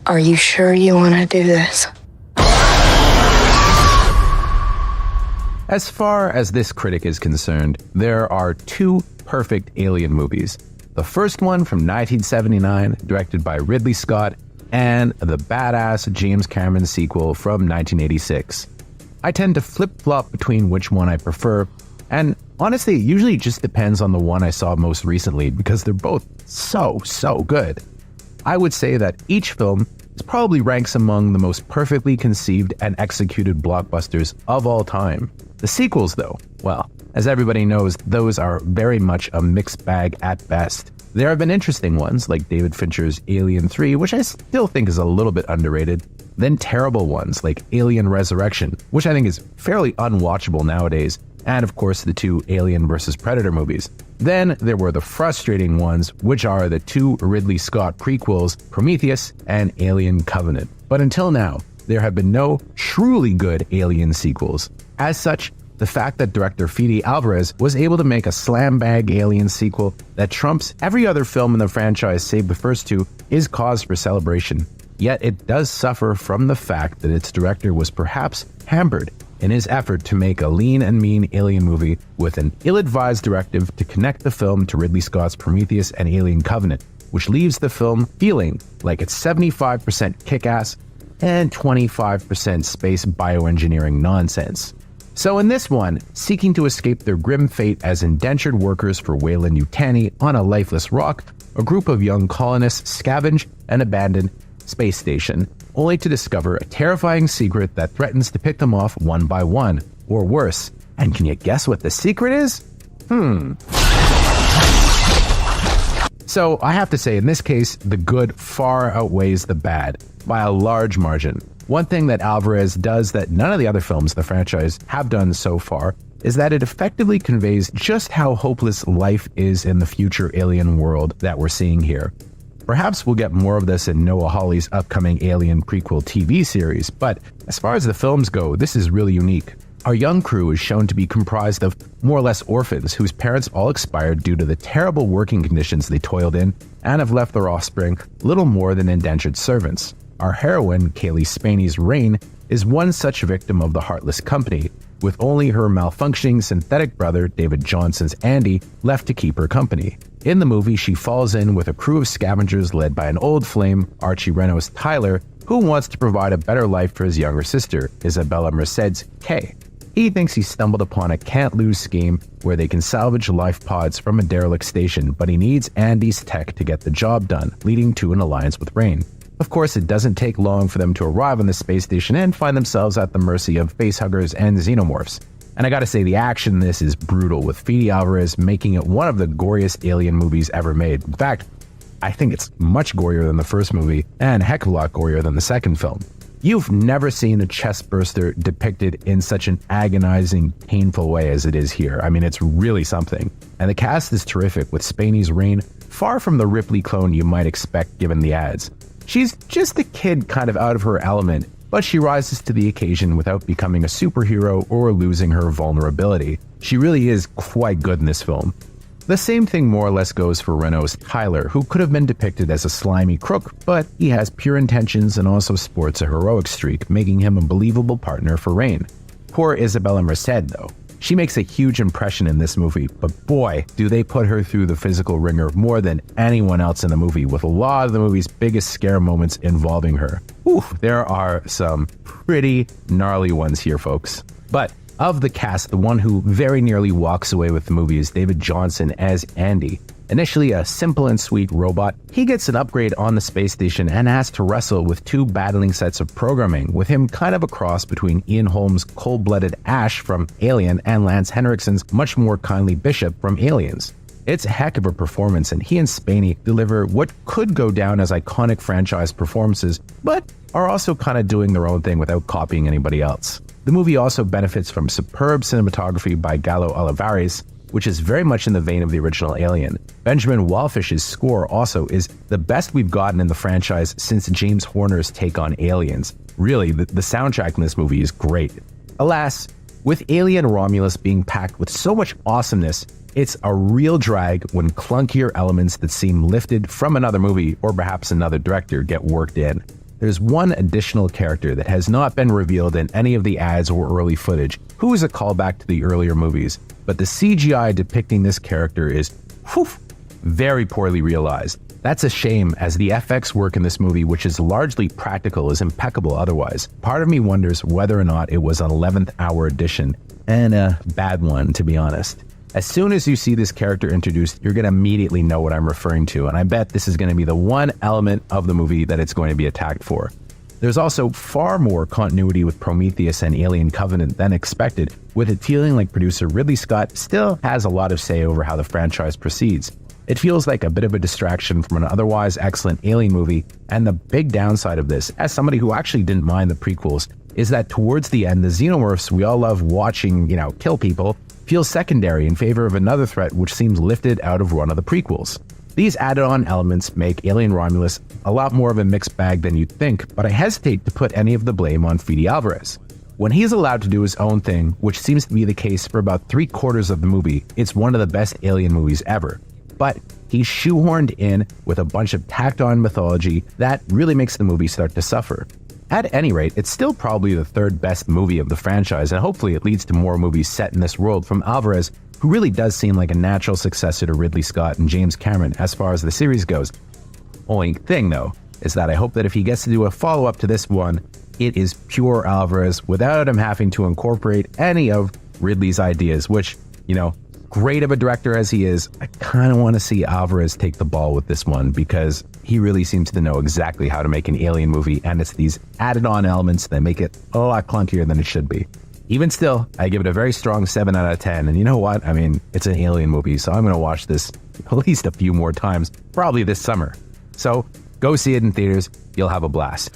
Are you sure you want to do this? As far as this critic is concerned, there are two perfect Alien movies. The first one from 1979, directed by Ridley Scott, and the badass James Cameron sequel from 1986. I tend to flip-flop between which one I prefer, and honestly, it usually just depends on the one I saw most recently because they're both so good. I would say that each film probably ranks among the most perfectly conceived and executed blockbusters of all time. The sequels, though, well, as everybody knows, those are very much a mixed bag at best. There have been interesting ones, like David Fincher's Alien 3, which I still think is a little bit underrated, then terrible ones like Alien Resurrection, which I think is fairly unwatchable nowadays, and of course the two Alien vs. Predator movies. Then there were the frustrating ones, which are the two Ridley Scott prequels, Prometheus and Alien Covenant. But until now, there have been no truly good Alien sequels. As such, the fact that director Fede Alvarez was able to make a slam bag Alien sequel that trumps every other film in the franchise save the first two is cause for celebration. Yet it does suffer from the fact that its director was perhaps hampered in his effort to make a lean and mean Alien movie with an ill-advised directive to connect the film to Ridley Scott's Prometheus and Alien Covenant, which leaves the film feeling like it's 75% kick-ass and 25% space bioengineering nonsense. So in this one, seeking to escape their grim fate as indentured workers for Weyland-Yutani on a lifeless rock, a group of young colonists scavenge an abandoned space station, only to discover a terrifying secret that threatens to pick them off one by one, or worse. And can you guess what the secret is? So I have to say, in this case, the good far outweighs the bad, by a large margin. One thing that Alvarez does that none of the other films in the franchise have done so far is that it effectively conveys just how hopeless life is in the future alien world that we're seeing here. Perhaps we'll get more of this in Noah Hawley's upcoming Alien prequel TV series, but as far as the films go, this is really unique. Our young crew is shown to be comprised of more or less orphans whose parents all expired due to the terrible working conditions they toiled in and have left their offspring little more than indentured servants. Our heroine, Kaylee Spaney's Rain, is one such victim of the heartless company, with only her malfunctioning synthetic brother, David Johnson's Andy, left to keep her company. In the movie, she falls in with a crew of scavengers led by an old flame, Archie Renault's Tyler, who wants to provide a better life for his younger sister, Isabella Merced's Kay. He thinks he stumbled upon a can't-lose scheme where they can salvage life pods from a derelict station, but he needs Andy's tech to get the job done, leading to an alliance with Rain. Of course, it doesn't take long for them to arrive on the space station and find themselves at the mercy of facehuggers and xenomorphs. And I gotta say, the action in this is brutal, with Fede Alvarez making it one of the goriest Alien movies ever made. In fact, I think it's much gorier than the first movie, and a heck of a lot gorier than the second film. You've never seen a chest burster depicted in such an agonizing, painful way as it is here. I mean, it's really something. And the cast is terrific, with Spaney's Rain far from the Ripley clone you might expect given the ads. She's just a kid kind of out of her element, but she rises to the occasion without becoming a superhero or losing her vulnerability. She really is quite good in this film. The same thing more or less goes for Renault's Tyler, who could have been depicted as a slimy crook, but he has pure intentions and also sports a heroic streak, making him a believable partner for Rain. Poor Isabella Merced, though. She makes a huge impression in this movie, but boy, do they put her through the physical ringer more than anyone else in the movie, with a lot of the movie's biggest scare moments involving her. There are some pretty gnarly ones here, folks. But of the cast, the one who very nearly walks away with the movie is David Johnson as Andy. Initially a simple and sweet robot, he gets an upgrade on the space station and has to wrestle with two battling sets of programming, with him kind of a cross between Ian Holmes' cold-blooded Ash from Alien and Lance Henriksen's much more kindly Bishop from Aliens. It's a heck of a performance, and he and Spaney deliver what could go down as iconic franchise performances, but are also kind of doing their own thing without copying anybody else. The movie also benefits from superb cinematography by Gallo Olivares, which is very much in the vein of the original Alien. Benjamin Wallfish's score also is the best we've gotten in the franchise since James Horner's take on Aliens. Really, the soundtrack in this movie is great. Alas, with Alien Romulus being packed with so much awesomeness, it's a real drag when clunkier elements that seem lifted from another movie or perhaps another director get worked in. there's one additional character that has not been revealed in any of the ads or early footage, who is a callback to the earlier movies, but the CGI depicting this character is, very poorly realized. That's a shame, as the FX work in this movie, which is largely practical, is impeccable otherwise. Part of me wonders whether or not it was an 11th hour edition, and a bad one, to be honest. As soon as you see this character introduced, you're going to immediately know what I'm referring to, and I bet this is going to be the one element of the movie that it's going to be attacked for. There's also far more continuity with Prometheus and Alien Covenant than expected, with it feeling like producer Ridley Scott still has a lot of say over how the franchise proceeds. It feels like a bit of a distraction from an otherwise excellent Alien movie, and the big downside of this, as somebody who actually didn't mind the prequels, is that towards the end, the xenomorphs we all love watching, kill people, feels secondary in favor of another threat which seems lifted out of one of the prequels. These added-on elements make Alien Romulus a lot more of a mixed bag than you'd think, but I hesitate to put any of the blame on Fede Alvarez. When he's allowed to do his own thing, which seems to be the case for about 3/4 of the movie, it's one of the best Alien movies ever. But he's shoehorned in with a bunch of tacked-on mythology that really makes the movie start to suffer. At any rate, it's still probably the third best movie of the franchise, and hopefully it leads to more movies set in this world from Alvarez, who really does seem like a natural successor to Ridley Scott and James Cameron as far as the series goes. Only thing, though, is that I hope that if he gets to do a follow-up to this one, it is pure Alvarez without him having to incorporate any of Ridley's ideas, which, great of a director as he is, I kind of want to see Alvarez take the ball with this one, because he really seems to know exactly how to make an Alien movie, and it's these added-on elements that make it a lot clunkier than it should be. Even still, I give it a very strong 7 out of 10, and you know what? I mean, it's an Alien movie, so I'm going to watch this at least a few more times, probably this summer. So, go see it in theaters, you'll have a blast.